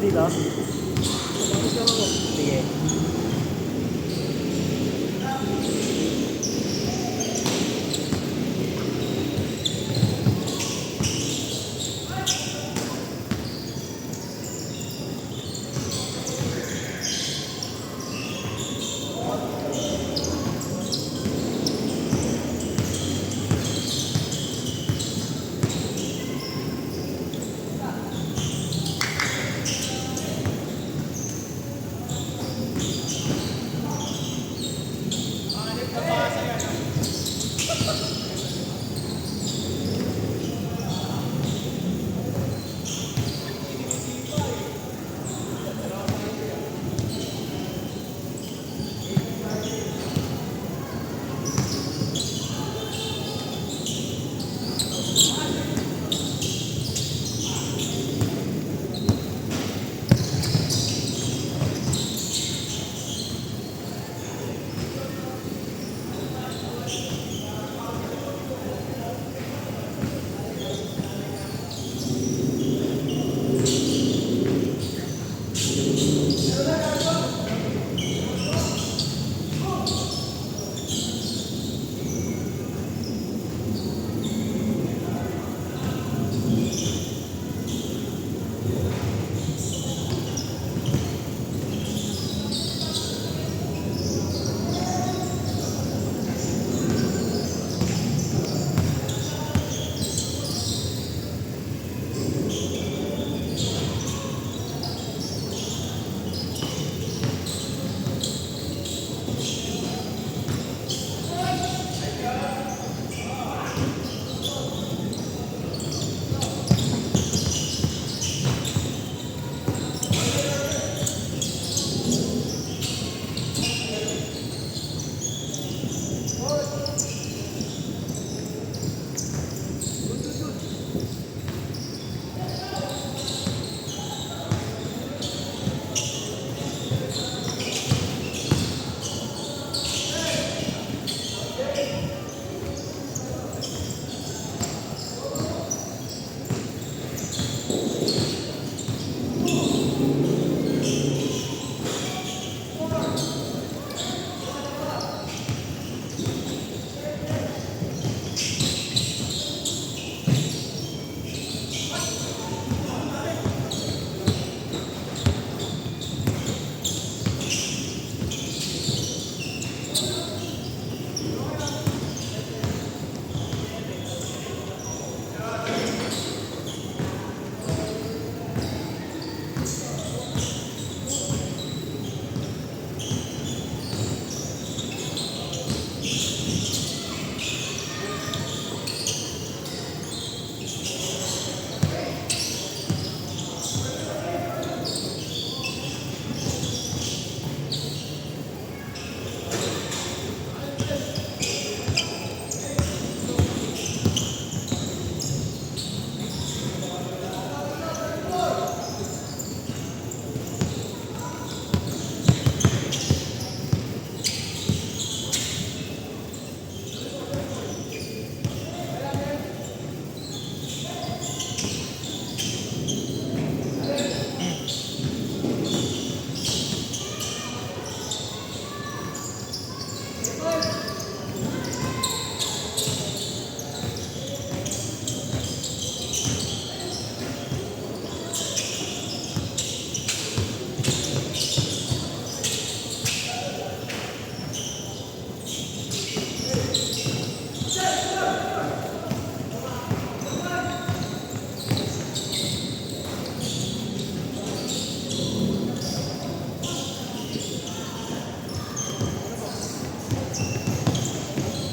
dito? Sige.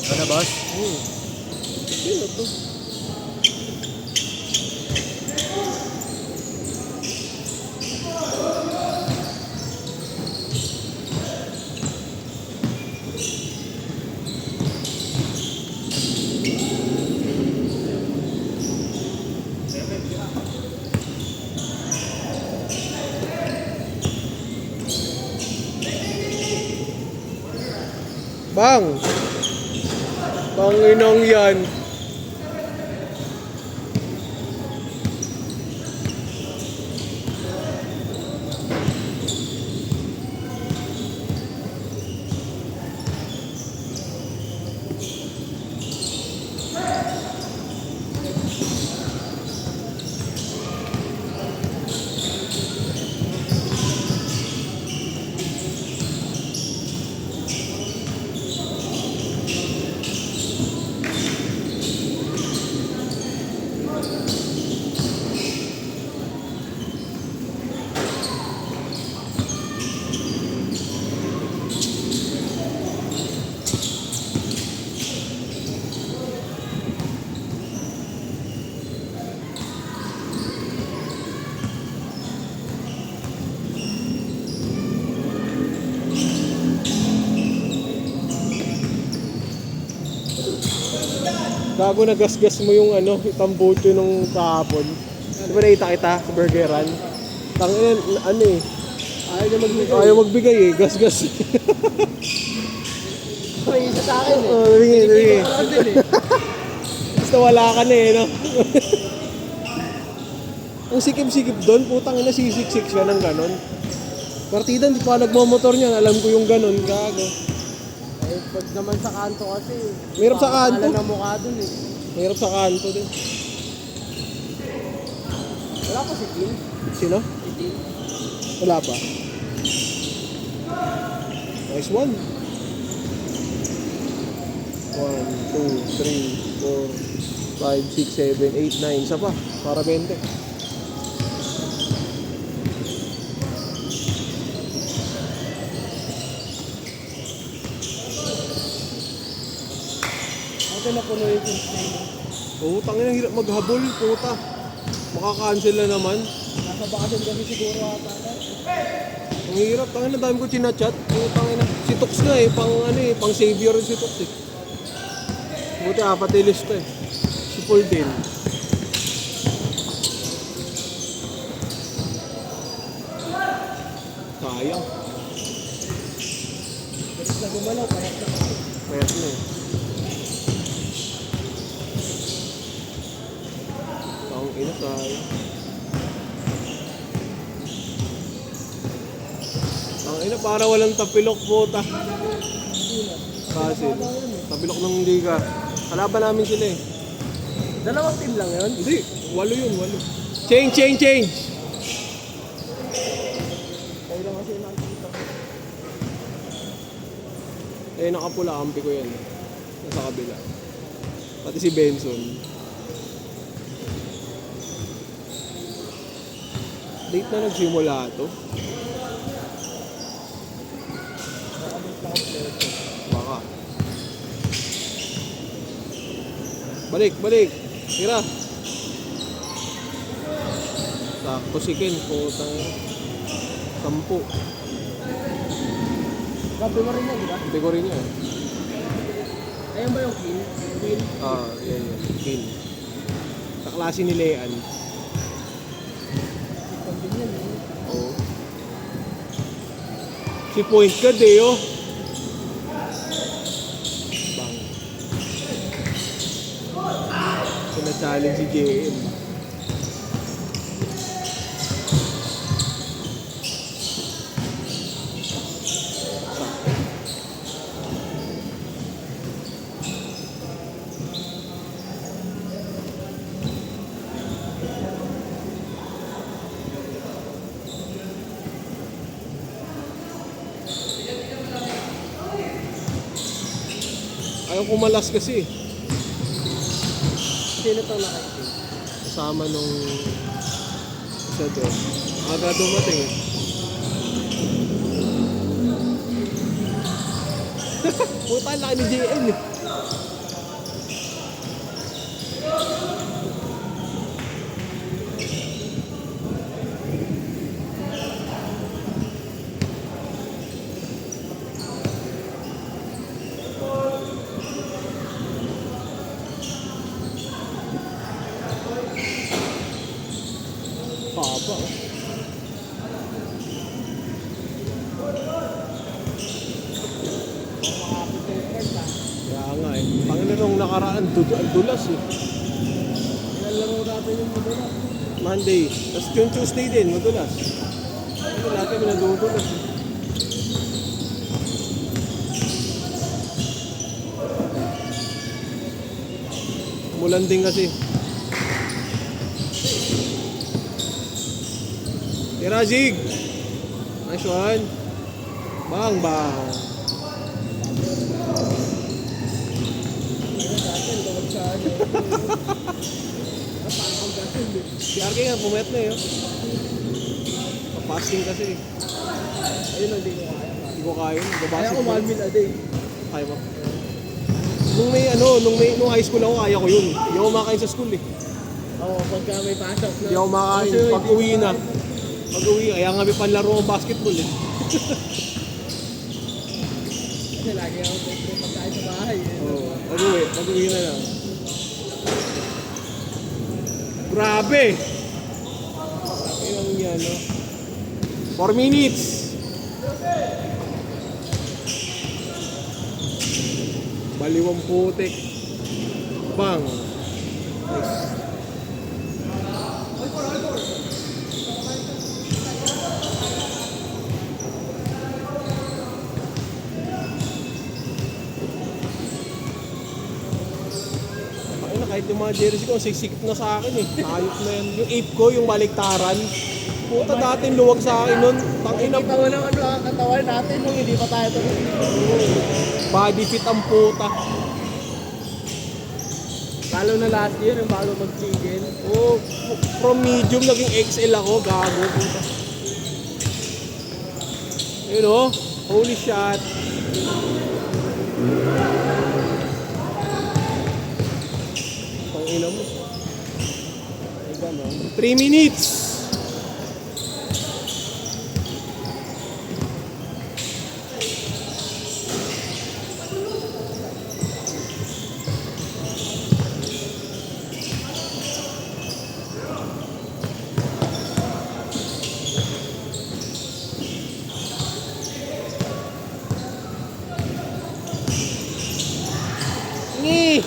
Ano, boss? Sino to? Bang! Panginang yan. Gago na gasgas mo yung ano, itambucho nung kahapon. Di ba nakita kita sa burgeran? Tangin, ano eh. Ayaw niya magbigay. Ayaw magbigay eh, gasgas. May isa sa akin eh. Oo, nabigay. Hindi ko lang din eh. Basta wala ka na eh, no? Ang sikip-sikip doon, putang ina, sisiksik siya ng ganon. Partida, hindi pa nagmamotor niya, alam ko yung ganon, gago. Eh, pag naman sa kanto kasi. Mahirap sa kanto. Alam na mukha dun eh. Mahirap sa kanto din. Wala pa si Tim. Sino? Si Tim. Wala pa. Nice one. 1, 2, 3, 4, 5, 6, 7, 8, 9. Isa pa. Para 20. Ate na puno yung Tuesday. Oo, tangin ang hirap maghabol, puta. Makaka-cancel na naman. Nasa bakasyon kasi siguro ata. Ang hirap, tangin na dami ko chinachat. Tangin na. Si Tox na eh, pang ano eh, pang savior si Tox eh. Buti apat yung lista eh. Si Paul din. Sayang. Bilis na gumalaw, kaya na. Payat na eh. Ang ina sayang. Ang ina para walang tapilok puta. Kasi tapilok ng hindi ka. Kalaban namin sila eh. Dalawang team lang yun. Hindi, 8 yun, 8. Change! Kayo lang kasi nakikita. Eh, nakapula, kampi ko yan. Nasa kabila. Pati si Benson. Late na nagsimula to. Baka. Balik. Tira. Sakto si Ken, putang 10. Gabi mo rin yan, di ba? Hindi ko rin yun. Ayun ba yung kill? Kill? Yan. Ken. Sa klase ni Lean. Sipon din yan eh. Oo. Si Point ka, Deo. Bang. Pina-challenge si JM. Ayaw kumalas kasi. Sino to nakaitin? Kasama nung isa doon. Aga dumating eh. Puta, laki ni JM eh. Haba oh. Kaya nga eh. Panginoon nung nakaraan, ang dulas eh. Ilan laro natin yung madulas? Monday. Tapos yung Tuesday din, madulas. Ano natin minadudulas eh. Umulan din kasi. Tira, Zig! Nice one. Bang. Si RK nga, pumayat na eh. Oh. Pa-fasting kasi eh. Ayun lang, hindi ko kaya. Hindi ko kaya. Kaya ko 1 meal a day. Kaya mo. Nung high school ako, kaya ko yun. Hindi ako makain sa school eh. Oo, pagka may pasok na. Hindi ako makain. Kasi Pag uwi na. Kaya nga may panlaro ang basketball eh. Kasi lagi ako may pagkain sa bahay. Eh. Oo. Pag uwi na lang. Grabe. Ayun yan, no? 4 minutes. Baliwang putik. Bang. Nice. Kahit yung mga jersey ko, sisikip na sa akin eh. Ayok na yan. Yung ape ko, yung baliktaran. Puta dati luwag sa akin nun. Tangina Kita mo naman ang katawan natin nung hindi pa tayo tuloy. body fit ang puta. Lalo na last year, yung bago mag-chicken. Oh, from medium naging XL ako, gago puta. Yun oh, holy shot. Pangina mo. 3 minutes. Ni.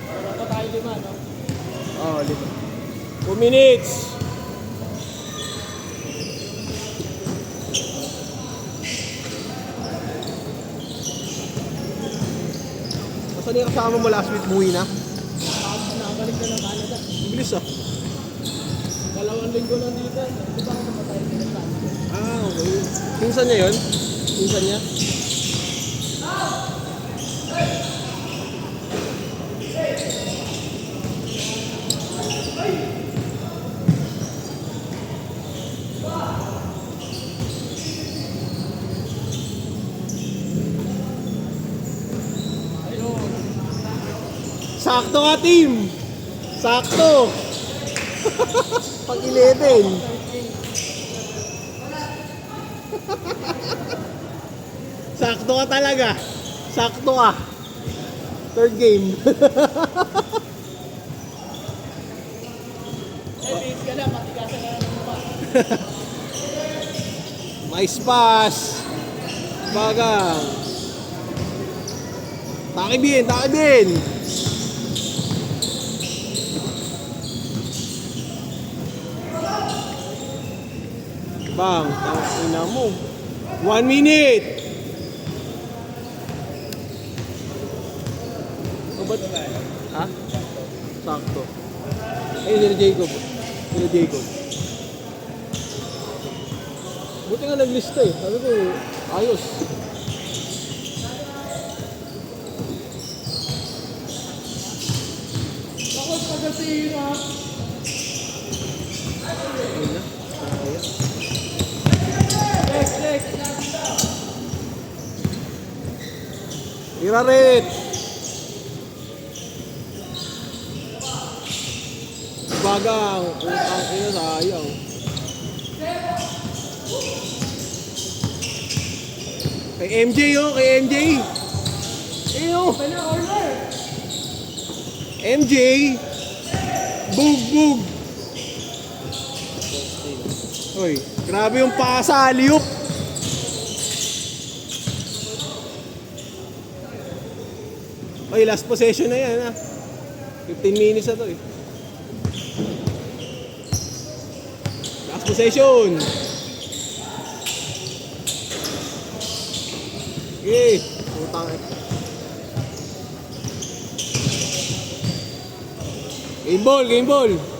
Wala pa tayo 5, no? Oh, 2 minutes. Nasaan yung kasama mo last week? Buwi na? Nakabalik na ng Canada. Bilis ah. 2 linggo lang dito. Di ba ako namatay din sa Canada? Ah, okay. Pinsan niya yun? Pinsan niya? Sakto ka, team! Sakto! Pag 11. Sakto ka talaga. Sakto ka. Third game. Base ka na, matigasan na ng mukha. Nice pass. Bagang. Takibin, takibin. Bang, ina mo. 1 minute. O ba't? Ha? Sakto. Ayun, sila Jacob. Sila Jacob. Buti nga naglista eh. Sabi ko, ayos. Ako sa Gasino. Ayun na. Kaya. Next. Irarit! Bagang, utang ina, sayang. Kay MJ oh, kay MJ! Eyo! MJ! Bug! Hoy, grabe yung pasa, liup! Oy, last possession na yan ha. 15 minutes na to eh. Last possession. Okay, utang eh. Game ball.